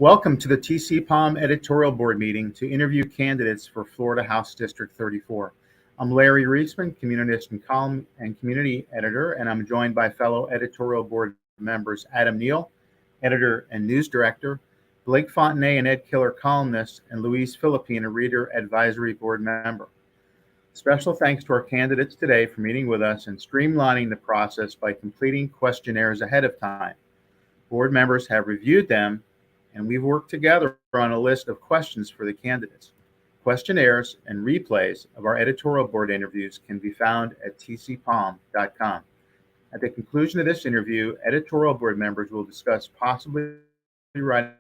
Welcome to the TCPalm Editorial Board meeting to interview candidates for Florida House District 34. I'm Larry Reisman, Community Column and Community Editor, and I'm joined by fellow Editorial Board members Adam Neal, Editor and News Director, Blake Fontenay and Ed Killer, columnist, and Louise Philippine, a Reader Advisory Board member. Special thanks to our candidates today for meeting with us and streamlining the process by completing questionnaires ahead of time. Board members have reviewed them, and we've worked together on a list of questions for the candidates. Questionnaires and replays of our editorial board interviews can be found at tcpalm.com. At the conclusion of this interview, editorial board members will discuss possibly writing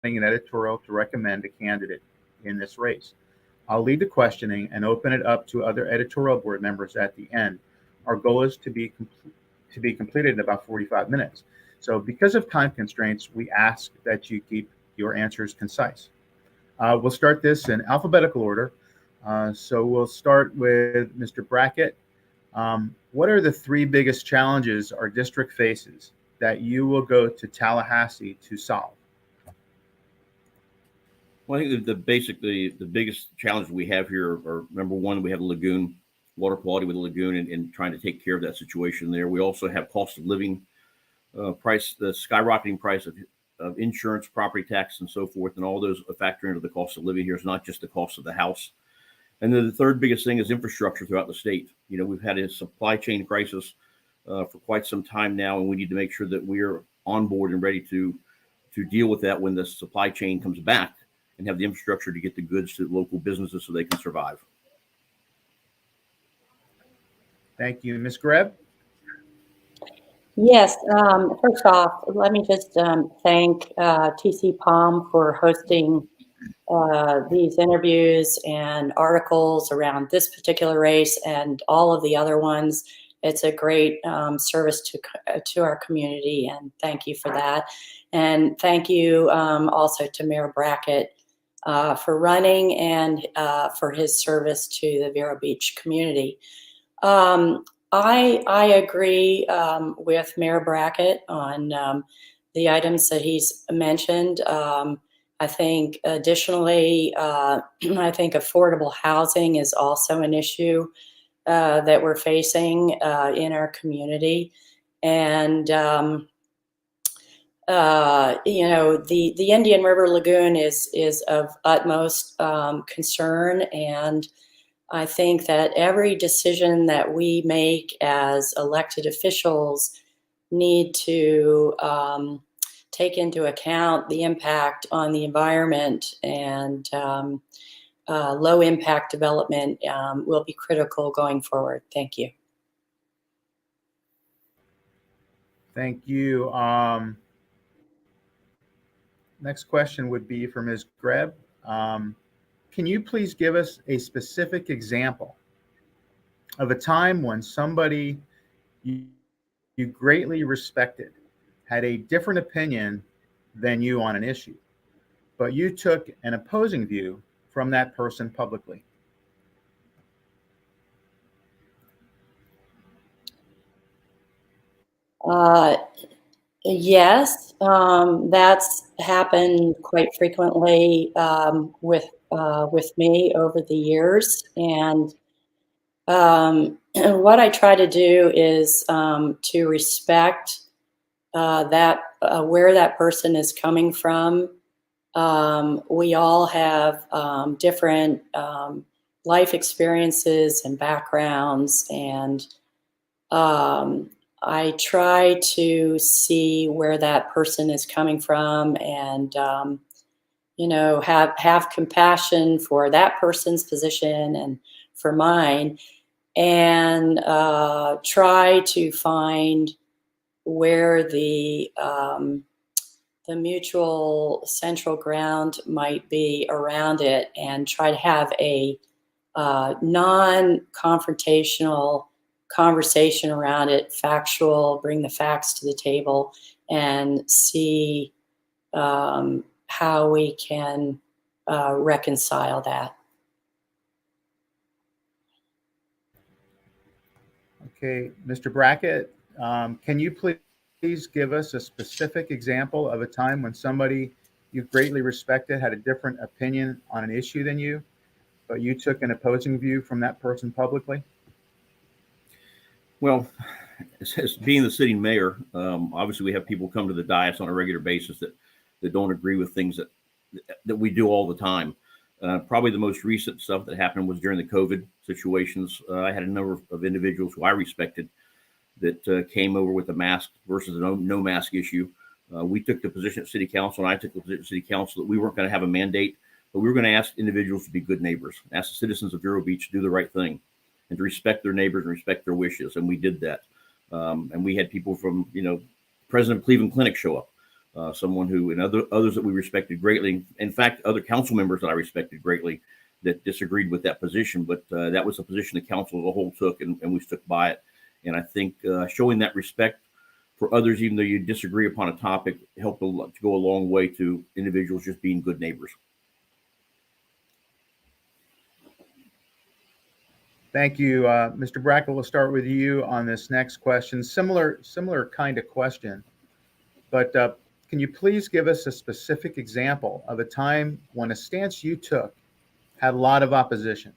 an editorial to recommend a candidate in this race. I'll lead the questioning and open it up to other editorial board members at the end. Our goal is to be completed in about 45 minutes. So because of time constraints, we ask that you keep your answers concise. We'll start this in alphabetical order. So we'll start with Mr. Brackett. What are the three biggest challenges our district faces that you will go to Tallahassee to solve? Well, I think the biggest challenge we have here are, number one, we have a lagoon, water quality with a lagoon, and trying to take care of that situation there. We also have cost of living, the skyrocketing price of insurance, property tax, and so forth, and all those factor into the cost of living here. It's not just the cost of the house. And then the third biggest thing is infrastructure throughout the state. You know, we've had a supply chain crisis for quite some time now, and we need to make sure that we're on board and ready to deal with that when the supply chain comes back and have the infrastructure to get the goods to local businesses so they can survive. Thank you. Ms. Greb? Yes. First off, let me just thank TCPalm for hosting these interviews and articles around this particular race and all of the other ones. It's a great service to our community, and thank you for that. And thank you also to Mayor Brackett for running and for his service to the Vero Beach community. I agree with Mayor Brackett on the items that he's mentioned. I think additionally, I think affordable housing is also an issue that we're facing in our community. And, you know, the Indian River Lagoon is of utmost concern, and I think that every decision that we make as elected officials need to take into account the impact on the environment, and low impact development will be critical going forward. Thank you. Thank you. Next question would be for Ms. Greb. Can you please give us a specific example of a time when somebody you greatly respected had a different opinion than you on an issue, but you took an opposing view from that person publicly? Yes, that's happened quite frequently with me over the years, and what I try to do is to respect that where that person is coming from. We all have different life experiences and backgrounds, and I try to see where that person is coming from, and you know, have compassion for that person's position and for mine, and try to find where the mutual central ground might be around it, and try to have a non-confrontational conversation around it, factual, bring the facts to the table, and see how we can reconcile that. Okay, Mr. Brackett, can you please give us a specific example of a time when somebody you greatly respected had a different opinion on an issue than you, but you took an opposing view from that person publicly? Well, as being the sitting mayor, obviously we have people come to the dais on a regular basis that don't agree with things that we do all the time. Probably the most recent stuff that happened was during the COVID situations. I had a number of individuals who I respected that came over with a mask versus a no mask issue. We took the position at City Council, and I took the position at City Council that we weren't going to have a mandate, but we were going to ask individuals to be good neighbors, ask the citizens of Vero Beach to do the right thing and to respect their neighbors and respect their wishes, and we did that. And we had people from, President of Cleveland Clinic show up, someone who, and others that we respected greatly. In fact, other council members that I respected greatly that disagreed with that position, but that was a position the council as a whole took, and we stuck by it. And I think showing that respect for others, even though you disagree upon a topic, helped to go a long way to individuals just being good neighbors. Thank you. Mr. Brackett, we'll start with you on this next question. Similar kind of question, but can you please give us a specific example of a time when a stance you took had a lot of opposition?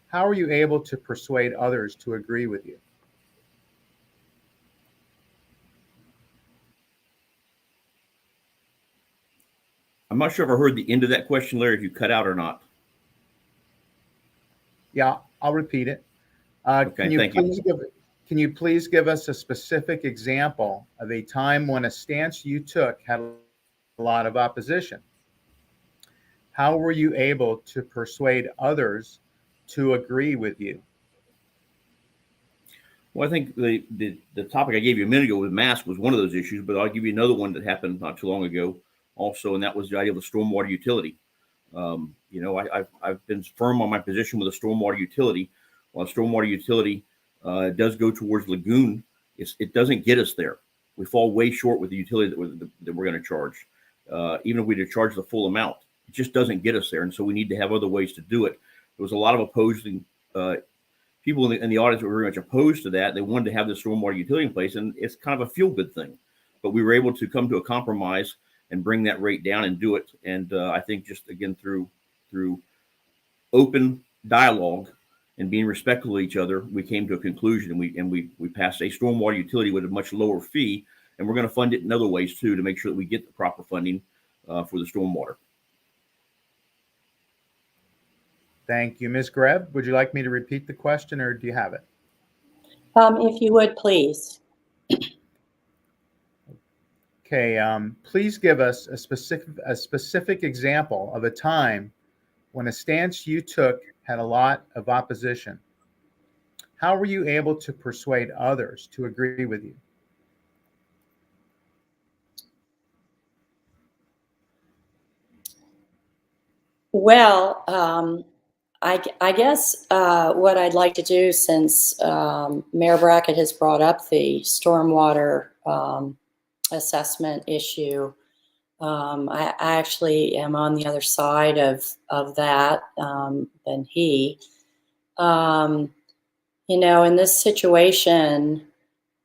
How were you able to persuade others to agree with you? I'm not sure if I heard the end of that question, Larry, if you cut out or not. Yeah, I'll repeat it. Okay, thank you. Can you please give us a specific example of a time when a stance you took had a lot of opposition? How were you able to persuade others to agree with you? Well, I think the topic I gave you a minute ago with mask was one of those issues, but I'll give you another one that happened not too long ago also, and that was the idea of the stormwater utility. I've been firm on my position with a stormwater utility. While a stormwater utility does go towards lagoon, it doesn't get us there. We fall way short with the utility that we're going to charge. Even if we did charge the full amount, it just doesn't get us there. And so we need to have other ways to do it. There was a lot of opposing people in the audience were very much opposed to that. They wanted to have the stormwater utility in place, and it's kind of a feel-good thing. But we were able to come to a compromise and bring that rate down and do it. And I think just again through open dialogue and being respectful of each other, we came to a conclusion, and we passed a stormwater utility with a much lower fee, and we're going to fund it in other ways too to make sure that we get the proper funding for the stormwater. Thank you. Ms. Greb, would you like me to repeat the question, or do you have it? If you would, please. Okay, please give us a specific example of a time when a stance you took had a lot of opposition. How were you able to persuade others to agree with you? Well, I guess what I'd like to do, since Mayor Brackett has brought up the stormwater assessment issue, I actually am on the other side of that than he. In this situation,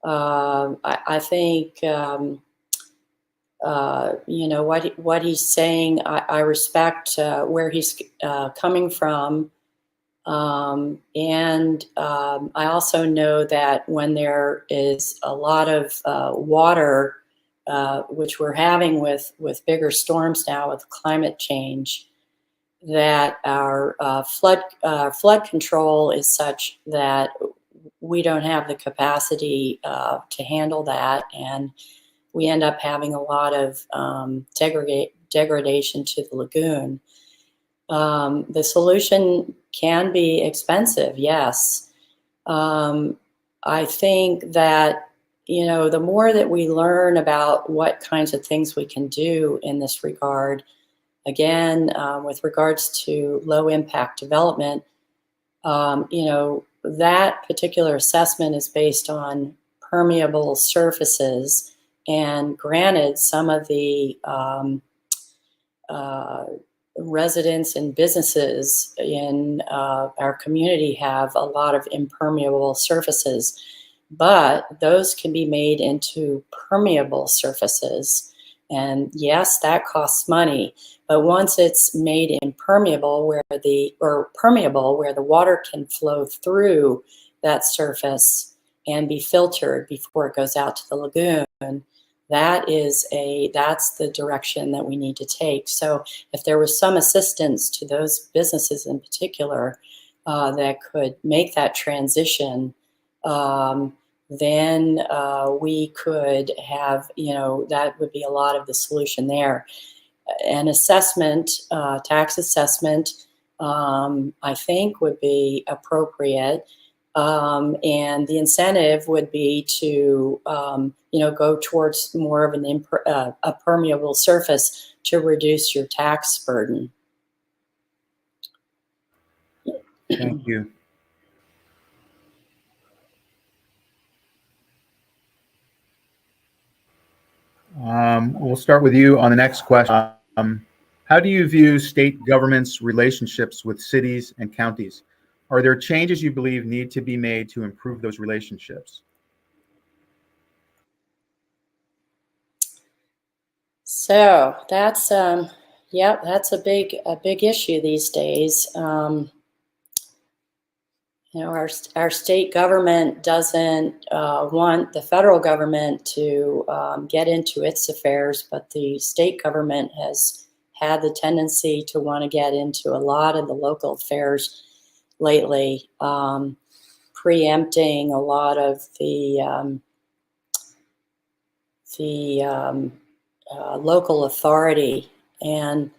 I think what he's saying. I respect where he's coming from, and I also know that when there is a lot of water, which we're having with bigger storms now with climate change, that our flood control is such that we don't have the capacity to handle that, and we end up having a lot of degradation to the lagoon. The solution can be expensive, yes. I think that, the more that we learn about what kinds of things we can do in this regard, again, with regards to low impact development, that particular assessment is based on permeable surfaces. And granted, some of the residents and businesses in our community have a lot of impermeable surfaces, but those can be made into permeable surfaces, And yes, that costs money, but once it's made impermeable permeable where the water can flow through that surface and be filtered before it goes out to the lagoon, that's the direction that we need to take. So if there was some assistance to those businesses in particular that could make that transition, then we could have, that would be a lot of the solution there. An assessment, tax assessment, I think would be appropriate. And the incentive would be to, go towards more of a permeable surface to reduce your tax burden. Thank you. We'll start with you on the next question. How do you view state government's relationships with cities and counties? Are there changes you believe need to be made to improve those relationships? So that's that's a big issue these days. Our state government doesn't want the federal government to get into its affairs, but the state government has had the tendency to want to get into a lot of the local affairs lately, preempting a lot of the local authority. And,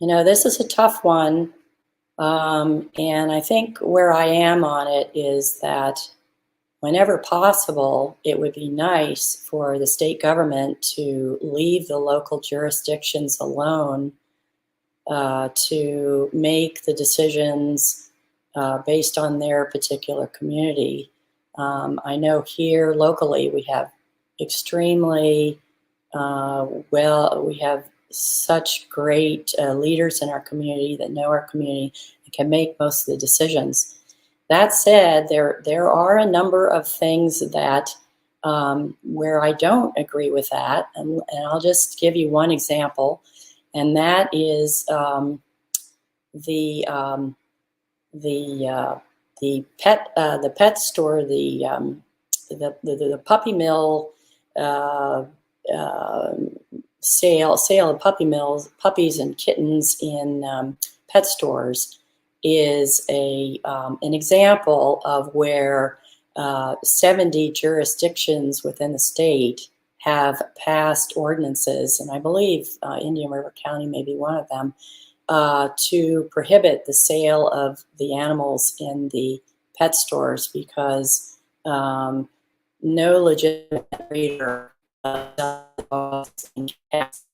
this is a tough one. And I think where I am on it is that whenever possible, it would be nice for the state government to leave the local jurisdictions alone to make the decisions based on their particular community. I know here locally we have extremely we have such great leaders in our community that know our community and can make most of the decisions. That said, there are a number of things that where I don't agree with that, and I'll just give you one example, and that is the pet store, the puppy mill. Sale of puppies and kittens in pet stores is an example of where 70 jurisdictions within the state have passed ordinances, and I believe Indian River County may be one of them, to prohibit the sale of the animals in the pet stores because no legitimate breeder dogs and cats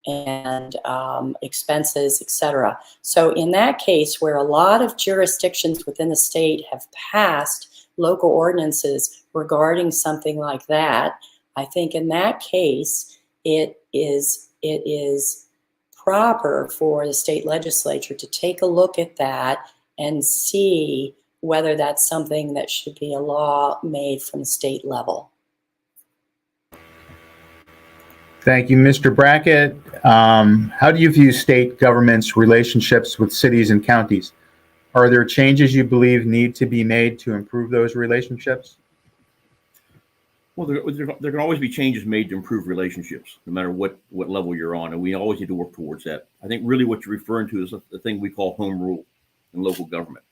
and expenses, etc. So in that case, where a lot of jurisdictions within the state have passed local ordinances regarding something like that, I think in that case, it is proper for the state legislature to take a look at that and see whether that's something that should be a law made from the state level. Thank you, Mr. Brackett. How do you view state government's relationships with cities and counties? Are there changes you believe need to be made to improve those relationships? Well, there can always be changes made to improve relationships, no matter what level you're on, and we always need to work towards that. I think really what you're referring to is the thing we call home rule in local government.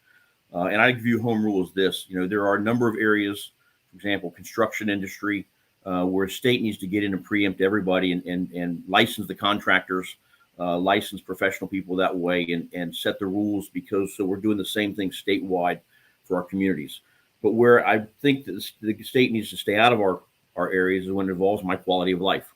And I view home rule as this. There are a number of areas, for example, construction industry, where a state needs to get in and preempt everybody and license the contractors, license professional people that way, and set the rules so we're doing the same thing statewide for our communities. But where I think that the state needs to stay out of our areas is when it involves my quality of life.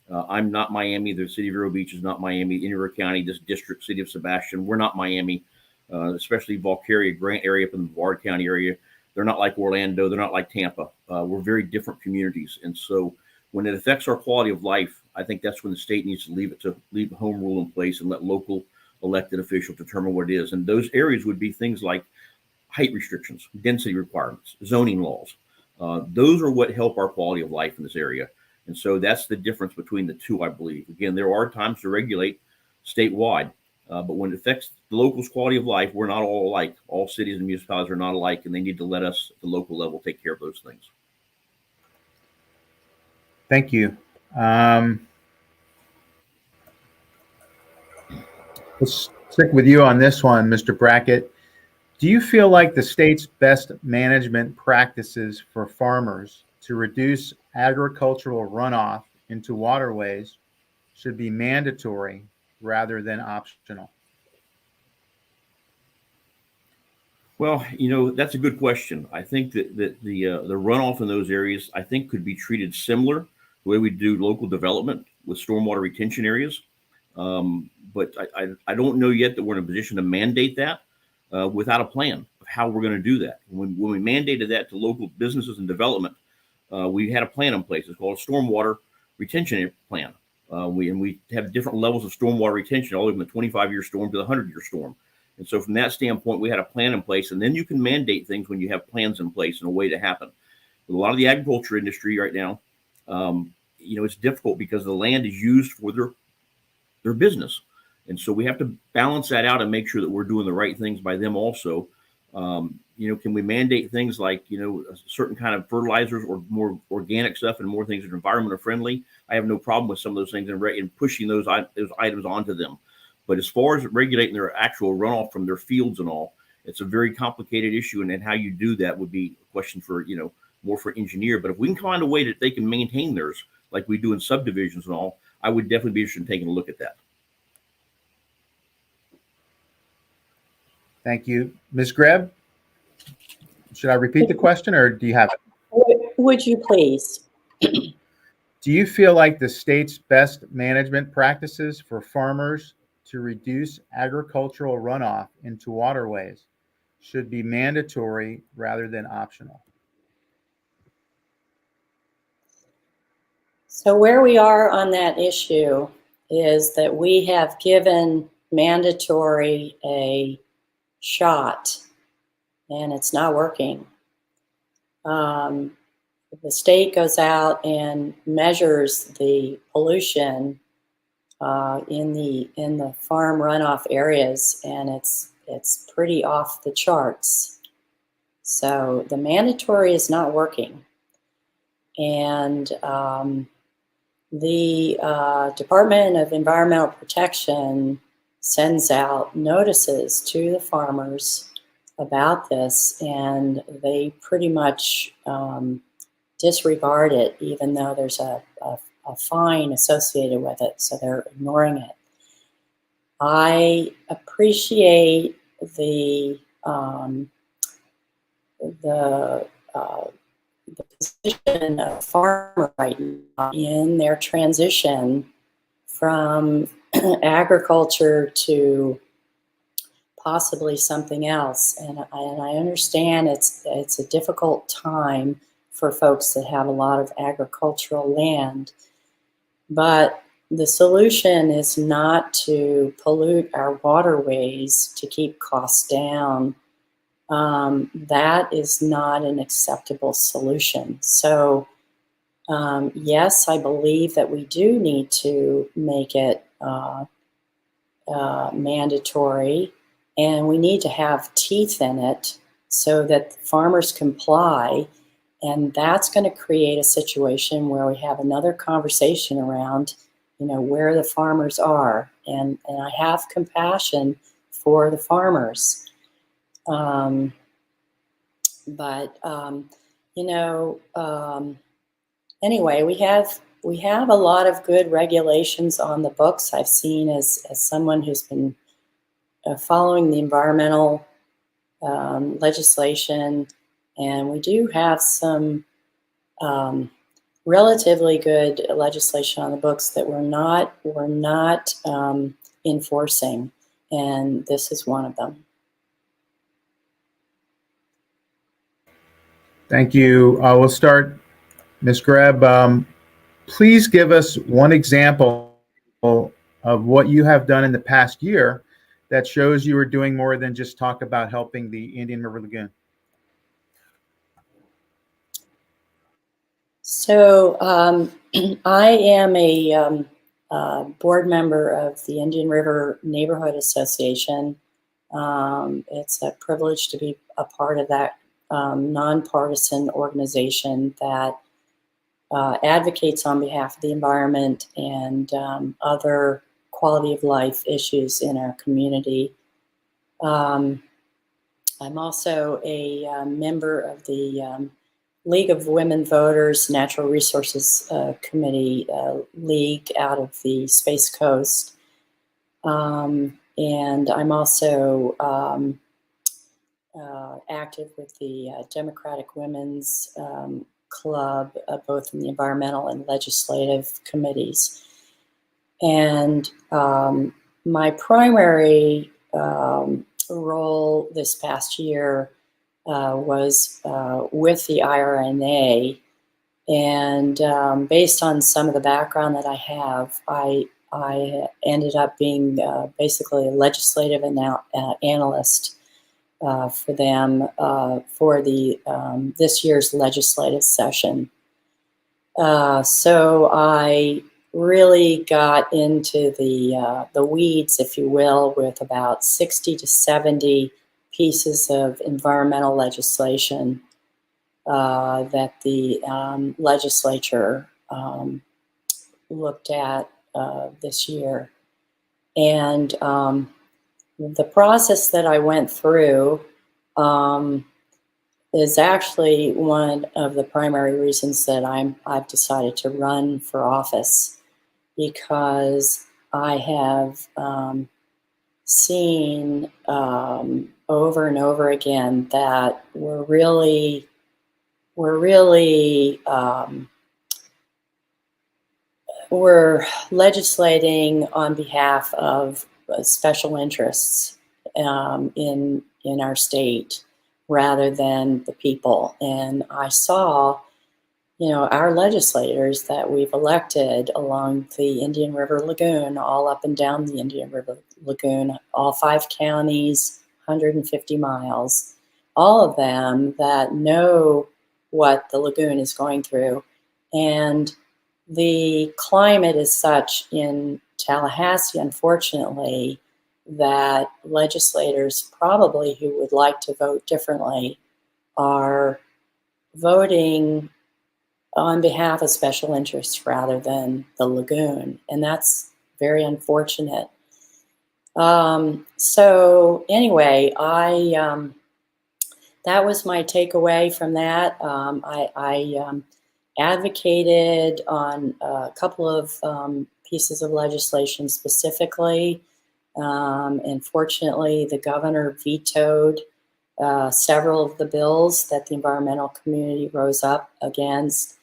I'm not Miami. The city of Vero Beach is not Miami. Indian River County, this district, city of Sebastian, we're not Miami, especially Valkyria, Grant area up in the Brevard County area. They're not like Orlando. They're not like Tampa. We're very different communities. And so when it affects our quality of life, I think that's when the state needs to leave home rule in place and let local elected official to determine what it is. And those areas would be things like height restrictions, density requirements, zoning laws. Those are what help our quality of life in this area. And so that's the difference between the two, I believe. Again, there are times to regulate statewide, but when it affects the locals' quality of life, we're not all alike. All cities and municipalities are not alike, and they need to let us at the local level take care of those things. Thank you. Let's stick with you on this one, Mr. Brackett. Do you feel like the state's best management practices for farmers to reduce agricultural runoff into waterways should be mandatory rather than optional? Well, that's a good question. I think that the runoff in those areas, I think, could be treated similar the way we do local development with stormwater retention areas. But I don't know yet that we're in a position to mandate that without a plan of how we're going to do that. When we mandated that to local businesses and development, we had a plan in place. It's called a stormwater retention plan. We have different levels of stormwater retention, all the way from the 25-year storm to the 100-year storm. And so from that standpoint, we had a plan in place, and then you can mandate things when you have plans in place and a way to happen. With a lot of the agriculture industry right now, it's difficult because the land is used for their business. And so we have to balance that out and make sure that we're doing the right things by them also. Can we mandate things like, a certain kind of fertilizers or more organic stuff and more things that are environmental friendly? I have no problem with some of those things and pushing those items onto them. But as far as regulating their actual runoff from their fields and all, it's a very complicated issue. And then how you do that would be a question for, more for engineer. But if we can find a way that they can maintain theirs, like we do in subdivisions and all, I would definitely be interested in taking a look at that. Thank you. Ms. Greb, should I repeat the question or do you have it? Would you please? Do you feel like the state's best management practices for farmers to reduce agricultural runoff into waterways should be mandatory rather than optional? So where we are on that issue is that we have given mandatory a shot and it's not working. The state goes out and measures the pollution in the farm runoff areas, and it's pretty off the charts. So the mandatory is not working, and the Department of Environmental Protection sends out notices to the farmers about this, and they pretty much disregard it, even though there's a fine associated with it, so they're ignoring it. I appreciate the position of farmer right now in their transition from agriculture to possibly something else, and I understand it's a difficult time for folks that have a lot of agricultural land, but the solution is not to pollute our waterways to keep costs down. That is not an acceptable solution. So yes, I believe that we do need to make it mandatory, and we need to have teeth in it so that farmers comply. And that's going to create a situation where we have another conversation around, where the farmers are. And I have compassion for the farmers. Anyway, we have a lot of good regulations on the books. I've seen as someone who's been following the environmental legislation, and we do have some relatively good legislation on the books that we're not enforcing, and this is one of them. Thank you. We'll start, Ms. Greb. Please give us one example of what you have done in the past year that shows you are doing more than just talk about helping the Indian River Lagoon? So I am a board member of the Indian River Neighborhood Association. It's a privilege to be a part of that nonpartisan organization that advocates on behalf of the environment and other quality of life issues in our community. I'm also a member of the League of Women Voters Natural Resources Committee League out of the Space Coast. And I'm also active with the Democratic Women's Club, both in the environmental and legislative committees. And my primary role this past year was with the IRNA. And based on some of the background that I have, I ended up being basically a legislative analyst for them for the this year's legislative session. So I really got into the weeds, if you will, with about 60 to 70 pieces of environmental legislation that the legislature looked at this year. And the process that I went through is actually one of the primary reasons that I've decided to run for office, because I have seen over and over again that we're legislating on behalf of special interests in our state rather than the people. And I saw, our legislators that we've elected along the Indian River Lagoon, all up and down the Indian River Lagoon, all 5 counties, 150 miles, all of them that know what the lagoon is going through. And the climate is such in Tallahassee, unfortunately, that legislators probably who would like to vote differently are voting on behalf of special interests rather than the lagoon. And that's very unfortunate. So anyway, that was my takeaway from that. I advocated on a couple of pieces of legislation specifically. And fortunately, the governor vetoed several of the bills that the environmental community rose up against,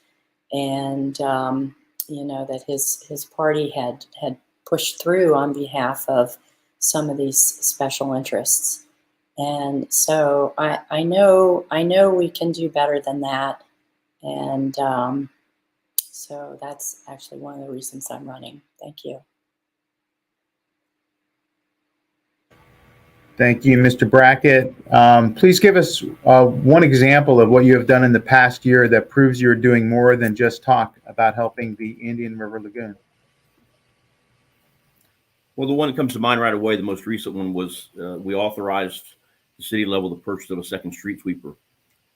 and that his party had pushed through on behalf of some of these special interests. And so I know we can do better than that. And so that's actually one of the reasons I'm running. Thank you. Thank you, Mr. Brackett. Please give us one example of what you have done in the past year that proves you're doing more than just talk about helping the Indian River Lagoon. Well, the one that comes to mind right away, the most recent one, was we authorized the city level the purchase of a second street sweeper.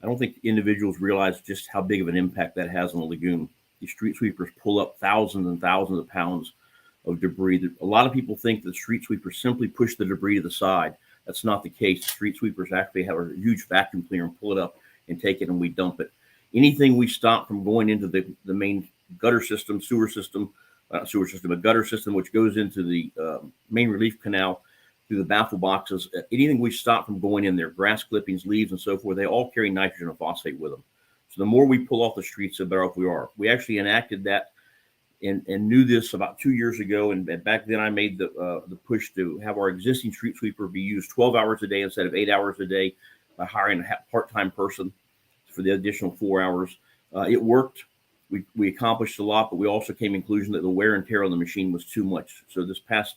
I don't think individuals realize just how big of an impact that has on the lagoon. These street sweepers pull up thousands and thousands of pounds of debris. A lot of people think that street sweepers simply push the debris to the side. That's not the case. Street sweepers actually have a huge vacuum cleaner and pull it up and take it, and we dump it. Anything we stop from going into the main gutter system, a gutter system, which goes into the main relief canal through the baffle boxes, anything we stop from going in there, grass clippings, leaves, and so forth, they all carry nitrogen and phosphate with them. So the more we pull off the streets, the better off we are. We actually enacted that and knew this about 2 years ago. And back then I made the push to have our existing street sweeper be used 12 hours a day instead of 8 hours a day by hiring a part-time person for the additional 4 hours. It worked. We accomplished a lot, but we also came to the conclusion that the wear and tear on the machine was too much. So this past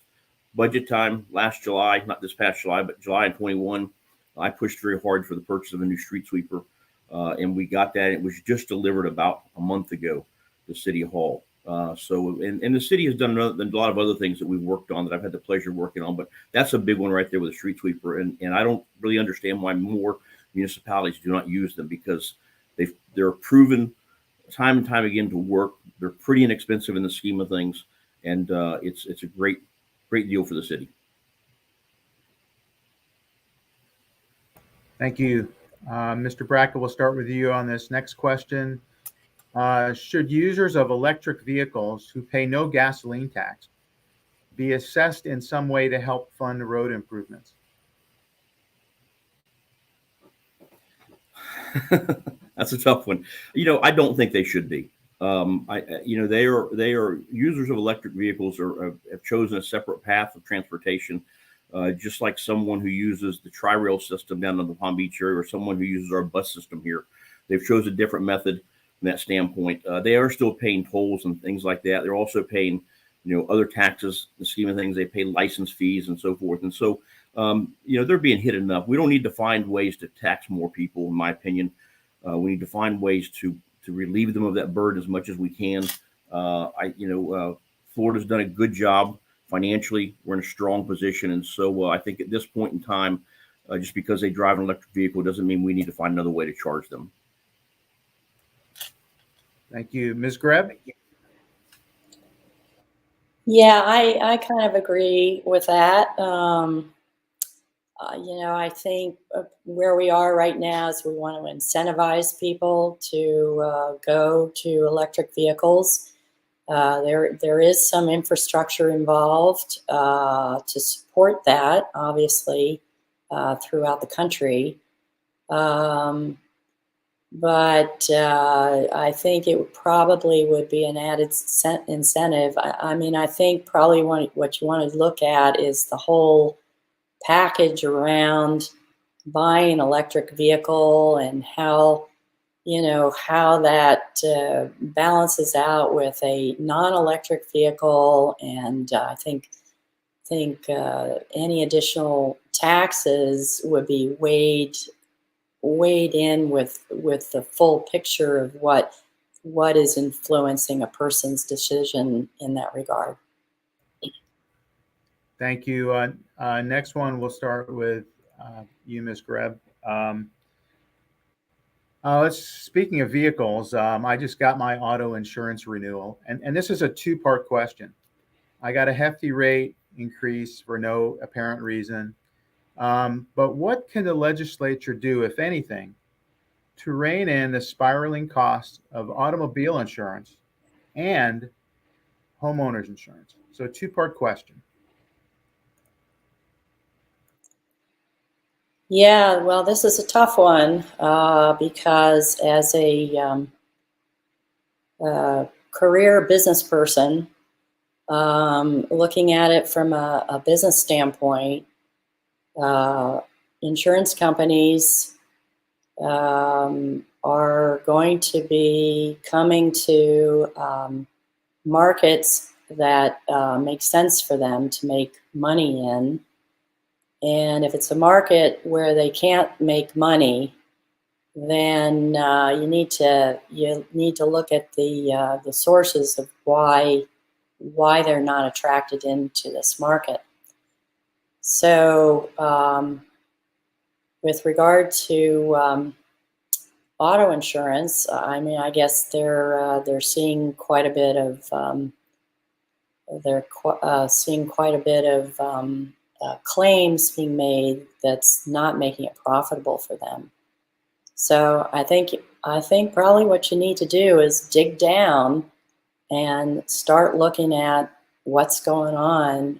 budget time last July, not this past July, but July in 21, I pushed very hard for the purchase of a new street sweeper. And we got that. It was just delivered about a month ago to City Hall. And the city has done a lot of other things that we've worked on that I've had the pleasure of working on, but that's a big one right there with a street sweeper. And I don't really understand why more municipalities do not use them, because they're proven time and time again to work. They're pretty inexpensive in the scheme of things. And it's a great deal for the city. Thank you. Mr. Brackett, we'll start with you on this next question. Should users of electric vehicles who pay no gasoline tax be assessed in some way to help fund road improvements? That's a tough one. I don't think they should be. They are users of electric vehicles or have chosen a separate path of transportation. Just like someone who uses the tri-rail system down in the Palm Beach area, or someone who uses our bus system here. They've chosen a different method from that standpoint. They are still paying tolls and things like that. They're also paying, other taxes, the scheme of things. They pay license fees and so forth. And so, they're being hit enough. We don't need to find ways to tax more people, in my opinion. We need to find ways to relieve them of that burden as much as we can. Florida's done a good job. Financially, we're in a strong position. And so I think at this point in time, just because they drive an electric vehicle doesn't mean we need to find another way to charge them. Thank you. Ms. Greb? Yeah, I kind of agree with that. I think where we are right now is we want to incentivize people to go to electric vehicles. There is some infrastructure involved to support that, obviously, throughout the country. But I think it probably would be an added incentive. I think probably what you want to look at is the whole package around buying an electric vehicle and how that balances out with a non-electric vehicle. And I think any additional taxes would be weighed in with the full picture of what is influencing a person's decision in that regard. Thank you. Next one, we'll start with you, Ms. Greb. Speaking of vehicles, I just got my auto insurance renewal, and this is a two-part question. I got a hefty rate increase for no apparent reason, but what can the legislature do, if anything, to rein in the spiraling cost of automobile insurance and homeowners insurance? So, a two-part question. Yeah, well, this is a tough one because as a career business person, looking at it from a business standpoint, insurance companies are going to be coming to markets that make sense for them to make money in. And if it's a market where they can't make money, then you need to look at the sources of why they're not attracted into this market. So with regard to auto insurance, I guess they're seeing quite a bit of claims being made that's not making it profitable for them. So I think probably what you need to do is dig down and start looking at what's going on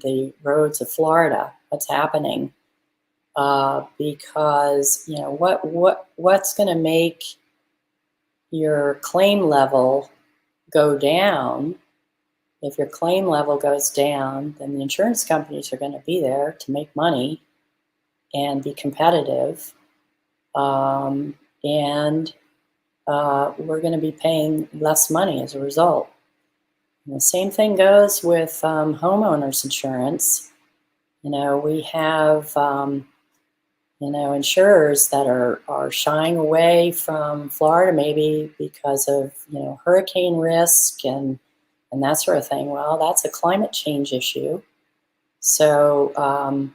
the roads of Florida, what's happening, because what's going to make your claim level go down. If your claim level goes down, then the insurance companies are going to be there to make money and be competitive. And we're going to be paying less money as a result. And the same thing goes with homeowners insurance. We have insurers that are shying away from Florida, maybe because of hurricane risk and that sort of thing. Well, that's a climate change issue. So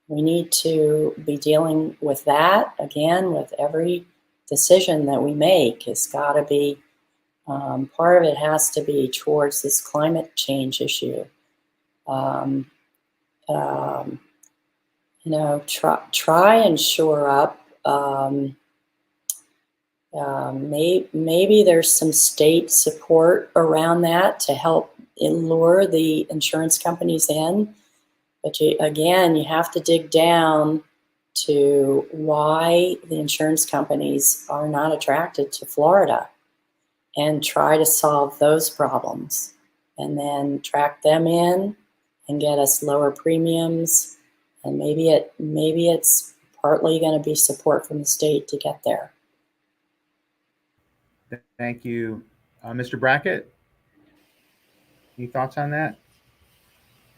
we need to be dealing with that. Again, with every decision that we make, it's got to be, part of it has to be towards this climate change issue. Try and shore up. Maybe there's some state support around that to help lure the insurance companies in. But you have to dig down to why the insurance companies are not attracted to Florida and try to solve those problems, and then track them in and get us lower premiums. And maybe it's partly going to be support from the state to get there. Thank you. Mr. Brackett, any thoughts on that?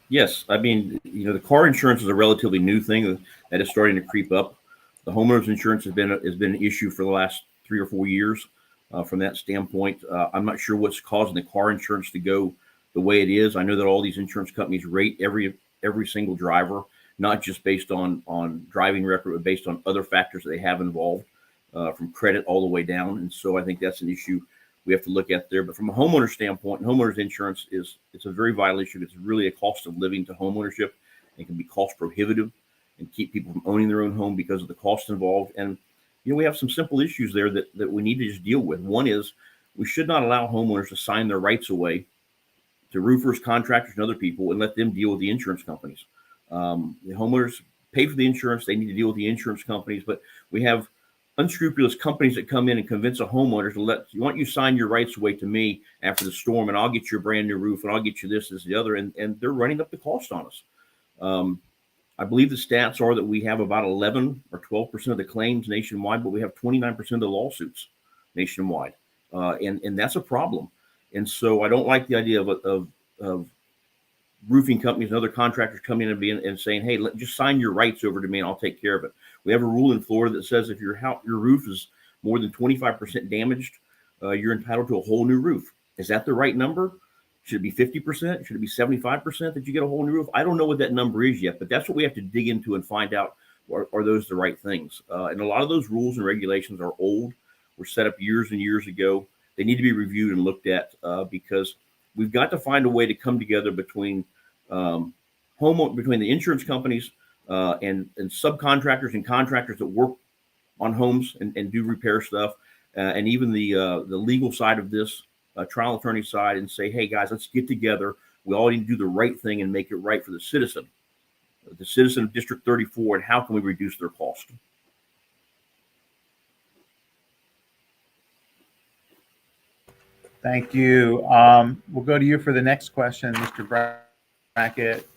Yes. I mean, the car insurance is a relatively new thing that is starting to creep up. The homeowners insurance has been an issue for the last 3 or 4 years. From that standpoint, I'm not sure what's causing the car insurance to go the way it is. I know that all these insurance companies rate every single driver, not just based on driving record, but based on other factors that they have involved, from credit all the way down. And so I think that's an issue we have to look at there. But from a homeowner standpoint, homeowners insurance it's a very vital issue. It's really a cost of living to homeownership. It can be cost prohibitive and keep people from owning their own home because of the cost involved. And we have some simple issues there that we need to just deal with. One is we should not allow homeowners to sign their rights away to roofers, contractors, and other people and let them deal with the insurance companies. The homeowners pay for the insurance. They need to deal with the insurance companies. But we have unscrupulous companies that come in and convince a homeowner why don't you sign your rights away to me after the storm, and I'll get you a brand new roof, and I'll get you this, the other. And they're running up the cost on us. I believe the stats are that we have about 11 or 12% of the claims nationwide, but we have 29% of the lawsuits nationwide. And that's a problem. And so I don't like the idea of roofing companies and other contractors coming in and saying, hey, just sign your rights over to me and I'll take care of it. We have a rule in Florida that says if your roof is more than 25% damaged, you're entitled to a whole new roof. Is that the right number? Should it be 50%? Should it be 75% that you get a whole new roof? I don't know what that number is yet, but that's what we have to dig into and find out. Are those the right things? And a lot of those rules and regulations are old, were set up years and years ago. They need to be reviewed and looked at because we've got to find a way to come together between between the insurance companies and subcontractors and contractors that work on homes and do repair stuff, and even the legal side of this, trial attorney side, and say, hey guys, let's get together. We all need to do the right thing and make it right for the citizen of District 34, and how can we reduce their cost? Thank you. We'll go to you for the next question, Mr. Brackett.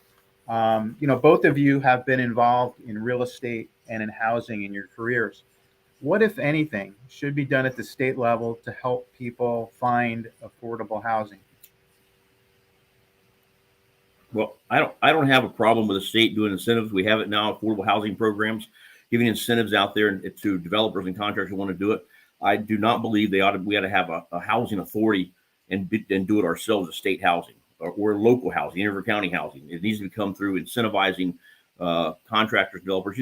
Both of you have been involved in real estate and in housing in your careers. What, if anything, should be done at the state level to help people find affordable housing? Well, I don't have a problem with the state doing incentives. We have it now, affordable housing programs, giving incentives out there to developers and contractors who want to do it. I do not believe we ought to have a housing authority and do it ourselves, as state housing or local housing, inter-county housing. It needs to come through incentivizing contractors, developers.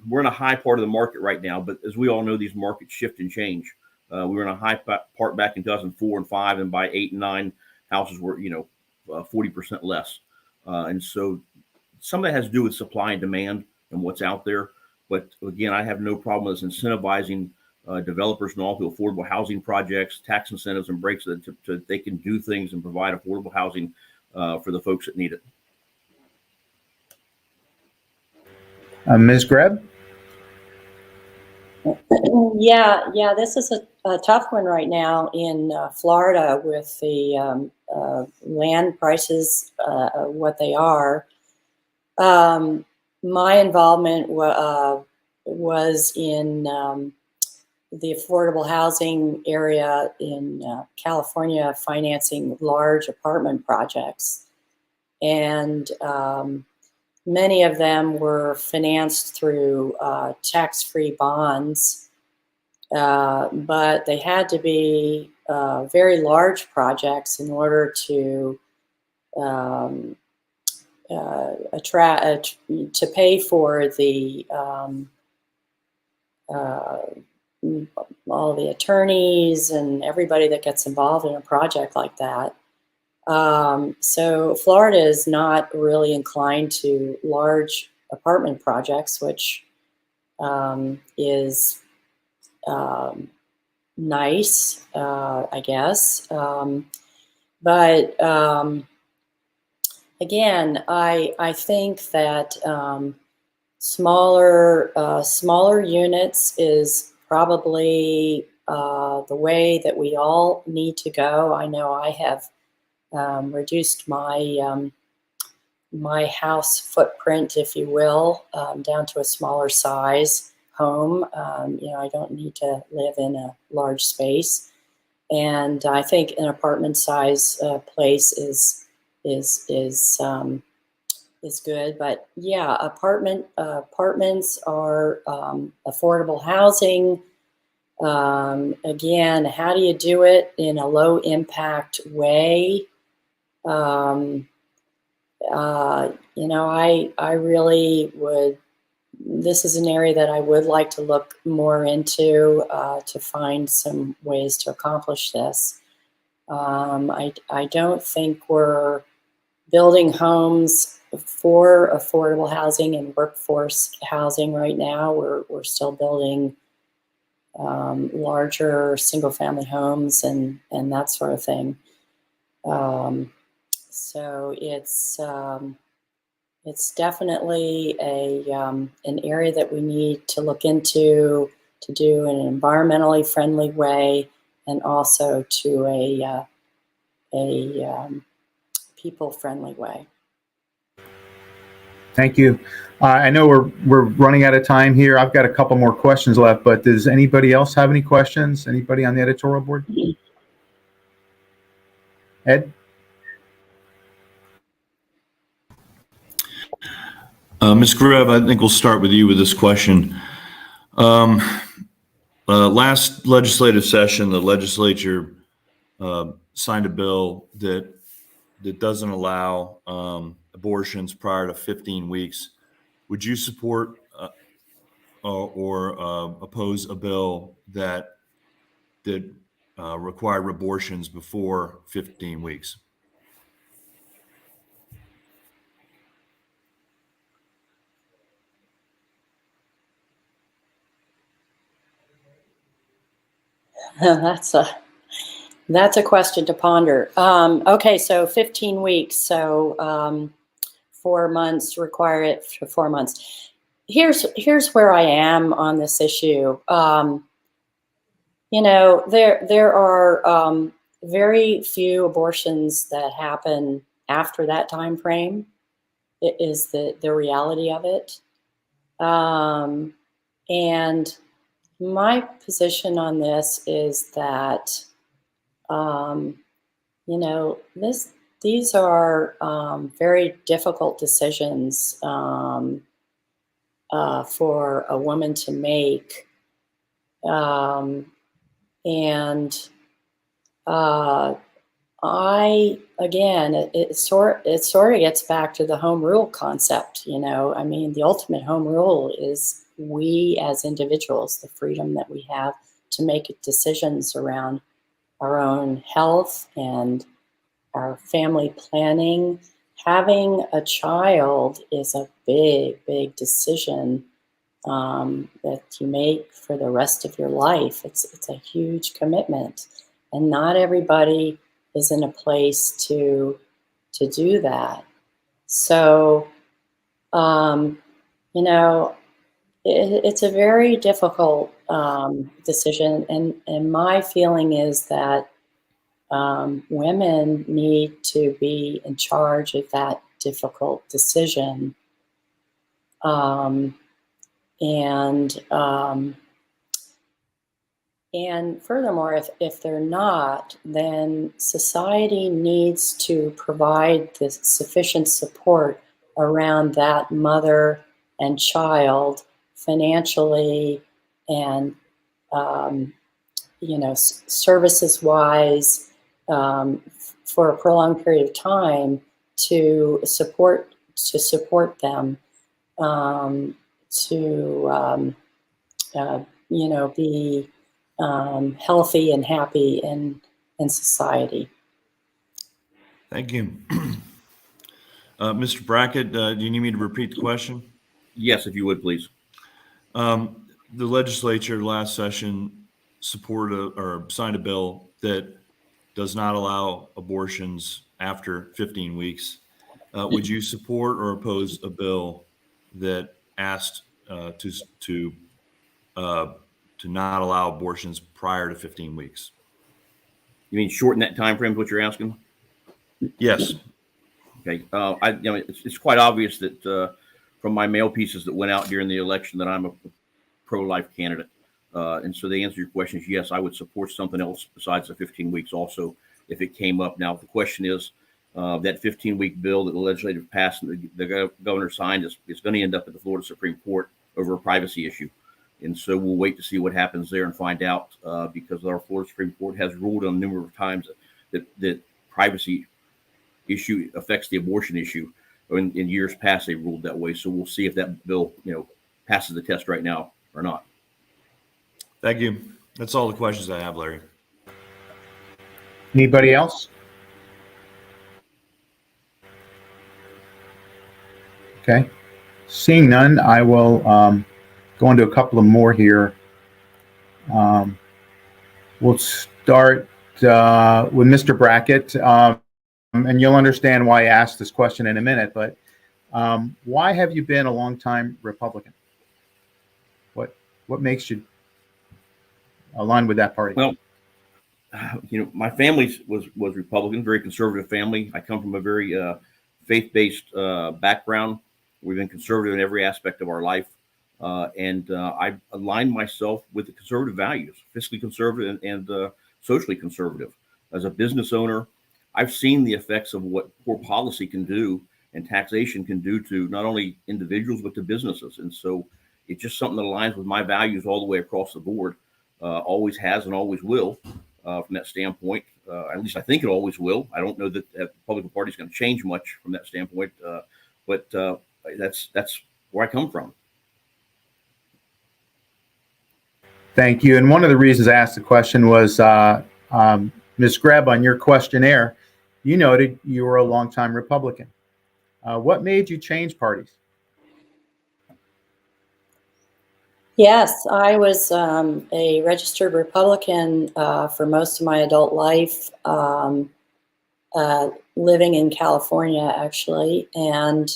We're in a high part of the market right now, but as we all know, these markets shift and change. We were in a high part back in 2004 and 5, and by 8 and 9, houses were 40% less. And so some of that has to do with supply and demand and what's out there. But again, I have no problem with incentivizing developers and all to affordable housing projects, tax incentives and breaks so that they can do things and provide affordable housing for the folks that need it. Ms. Greb? Yeah, this is a tough one right now in Florida with the land prices, what they are. My involvement was in the affordable housing area in California financing large apartment projects. And many of them were financed through tax-free bonds, but they had to be very large projects in order to to pay for the all the attorneys and everybody that gets involved in a project like that. So Florida is not really inclined to large apartment projects, which is nice, I guess. But again, I think that smaller units is probably the way that we all need to go. I know I have reduced my my house footprint, if you will, down to a smaller size home. You know, I don't need to live in a large space, and I think an apartment size place is good. But yeah, apartments are affordable housing. Again, how do you do it in a low impact way? You know, I really would, this is an area that I would like to look more into to find some ways to accomplish this. I don't think we're building homes for affordable housing and workforce housing right now. We're still building larger single family homes and that sort of thing. So it's definitely an area that we need to look into, to do in an environmentally friendly way, and also to a people friendly way. Thank you. I know we're running out of time here. I've got a couple more questions left, but does anybody else have any questions? Anybody on the editorial board? Ed? Ms. Greb, I think we'll start with you with this question. Last legislative session, the legislature signed a bill that doesn't allow abortions prior to 15 weeks. Would you support or oppose a bill that require abortions before 15 weeks? That's a question to ponder. Okay, so 15 weeks. So 4 months, require it for 4 months. Here's where I am on this issue. You know, there are very few abortions that happen after that time frame. It is the reality of it. And my position on this is that, you know, these are very difficult decisions for a woman to make. It sort of gets back to the home rule concept. You know, I mean, the ultimate home rule is we as individuals, the freedom that we have to make decisions around our own health and our family planning. Having a child is a big, big decision that you make for the rest of your life. It's a huge commitment, and not everybody is in a place to do that. So, you know, it's a very difficult decision, and my feeling is that women need to be in charge of that difficult decision. And furthermore, if they're not, then society needs to provide the sufficient support around that mother and child financially and, services wise, for a prolonged period of time to support them, be healthy and happy in society. Thank you. Mr. Brackett, do you need me to repeat the question? Yes, if you would, please. The legislature last session supported or signed a bill that does not allow abortions after 15 weeks. Would you support or oppose a bill that asked to not allow abortions prior to 15 weeks? You mean shorten that time frame is what you're asking? Yes. Okay. It's quite obvious that from my mail pieces that went out during the election that I'm a pro-life candidate. And so the answer to your question is yes, I would support something else besides the 15 weeks also if it came up. Now, the question is that 15-week bill that the legislature passed and the governor signed is going to end up at the Florida Supreme Court over a privacy issue. And so we'll wait to see what happens there and find out because our Florida Supreme Court has ruled on a number of times that privacy issue affects the abortion issue. In years past, they ruled that way. So we'll see if that bill, passes the test right now or not. Thank you. That's all the questions I have, Larry. Anybody else? Okay. Seeing none, I will go into a couple of more here. We'll start with Mr. Brackett, and you'll understand why I asked this question in a minute, but why have you been a longtime Republican? What makes you align with that party? Well, my family was Republican, very conservative family. I come from a very faith-based background. We've been conservative in every aspect of our life. And I aligned myself with the conservative values, fiscally conservative and socially conservative. As a business owner, I've seen the effects of what poor policy can do and taxation can do to not only individuals, but to businesses. And so it's just something that aligns with my values all the way across the board, always has and always will from that standpoint. At least I think it always will. I don't know that the Republican Party is going to change much from that standpoint, but that's where I come from. Thank you. And one of the reasons I asked the question was, Ms. Greb, on your questionnaire, you noted you were a longtime Republican. What made you change parties? Yes, I was a registered Republican for most of my adult life, living in California, actually. And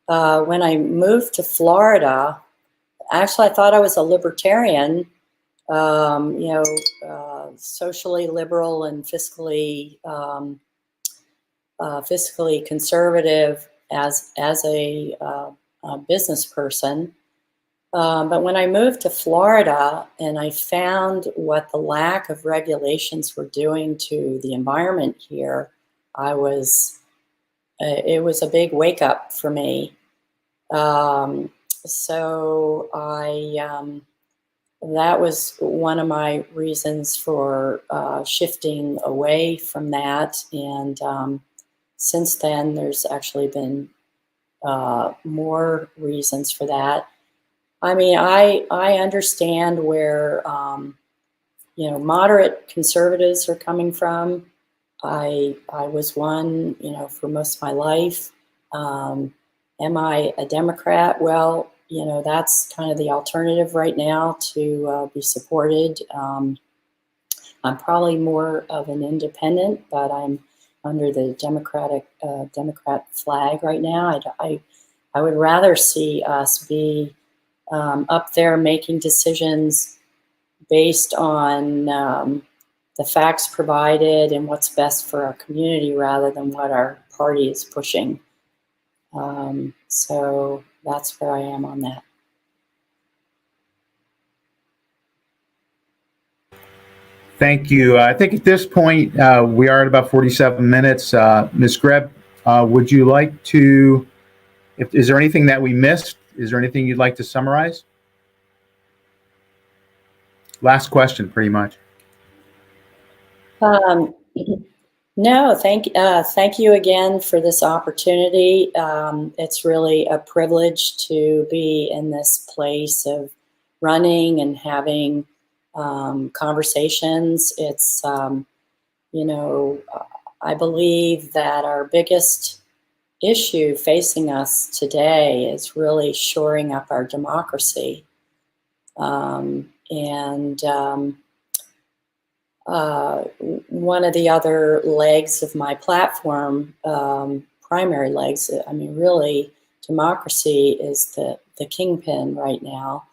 when I moved to Florida, actually, I thought I was a libertarian, socially liberal and fiscally conservative as a business person. But when I moved to Florida and I found what the lack of regulations were doing to the environment here, it was a big wake up for me. So that was one of my reasons for shifting away from that. And since then, there's actually been more reasons for that. I mean, I understand where, moderate conservatives are coming from. I was one, for most of my life. Am I a Democrat? Well, that's kind of the alternative right now to be supported. I'm probably more of an independent, but I'm under the Democrat flag right now. I would rather see us be up there making decisions based on the facts provided and what's best for our community rather than what our party is pushing. So that's where I am on that. Thank you. I think at this point, we are at about 47 minutes. Ms. Greb, would you like to, is there anything that we missed? Is there anything you'd like to summarize? Last question, pretty much. No, thank you again for this opportunity. It's really a privilege to be in this place of running and having conversations. It's, you know, I believe that our biggest issue facing us today is really shoring up our democracy. One of the other legs of my platform, primary legs, I mean, really, democracy is the kingpin right now.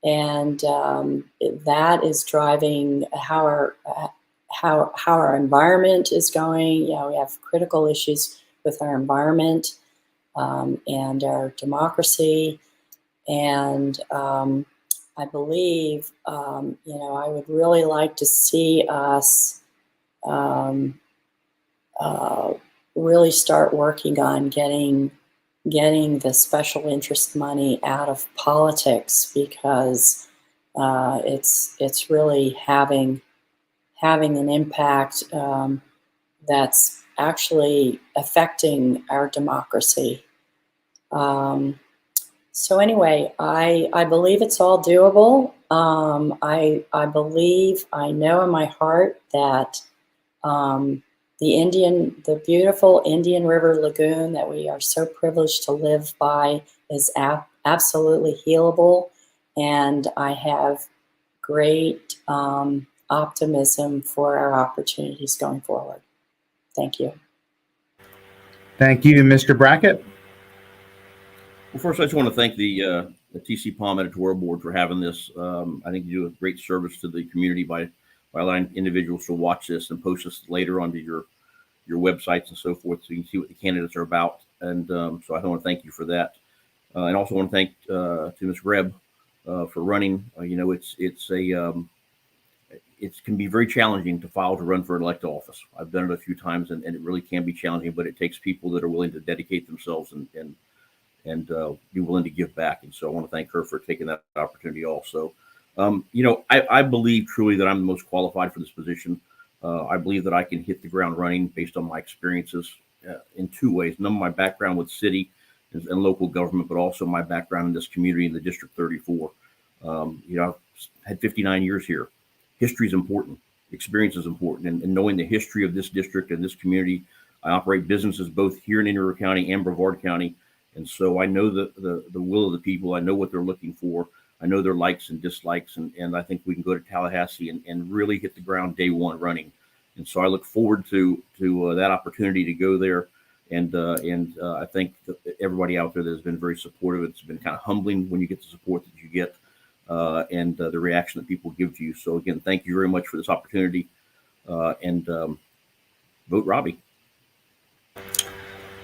And that is driving how our environment is going. You know, we have critical issues with our environment and our democracy. And I believe, you know, I would really like to see us really start working on getting the special interest money out of politics, because it's really having an impact that's actually affecting our democracy. So anyway, I believe it's all doable. I believe, I know in my heart that the beautiful Indian River Lagoon that we are so privileged to live by is absolutely healable. And I have great optimism for our opportunities going forward. Thank you. Thank you, Mr. Brackett. Well, first, I just want to thank the TCPalm Editorial Board for having this. I think you do a great service to the community by allowing individuals to watch this and post this later onto your websites and so forth, so you can see what the candidates are about. And so I want to thank you for that. And also want to thank to Ms. Greb for running. You know, it can be very challenging to file to run for an elected office. I've done it a few times, and it really can be challenging. But it takes people that are willing to dedicate themselves and be willing to give back. And so I want to thank her for taking that opportunity also. You know, I believe truly that I'm the most qualified for this position. I believe that I can hit the ground running based on my experiences in two ways. Number, my background with city and local government, but also my background in this community in the District 34. You know, I've had 59 years here. History is important. Experience is important. And knowing the history of this district and this community, I operate businesses both here in Indian River County and Brevard County. And so I know the will of the people. I know what they're looking for. I know their likes and dislikes. And I think we can go to Tallahassee and really hit the ground day one running. And so I look forward to that opportunity to go there. And I think that everybody out there that has been very supportive. It's been kind of humbling when you get the support that you get and the reaction that people give to you. So again, thank you very much for this opportunity. And vote Robbie.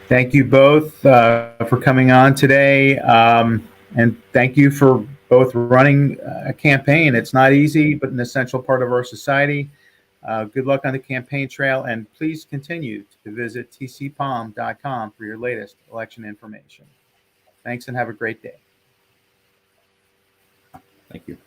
Thank you both for coming on today. And thank you for both running a campaign. It's not easy, but an essential part of our society. Good luck on the campaign trail, and please continue to visit tcpalm.com for your latest election information. Thanks, and have a great day. Thank you.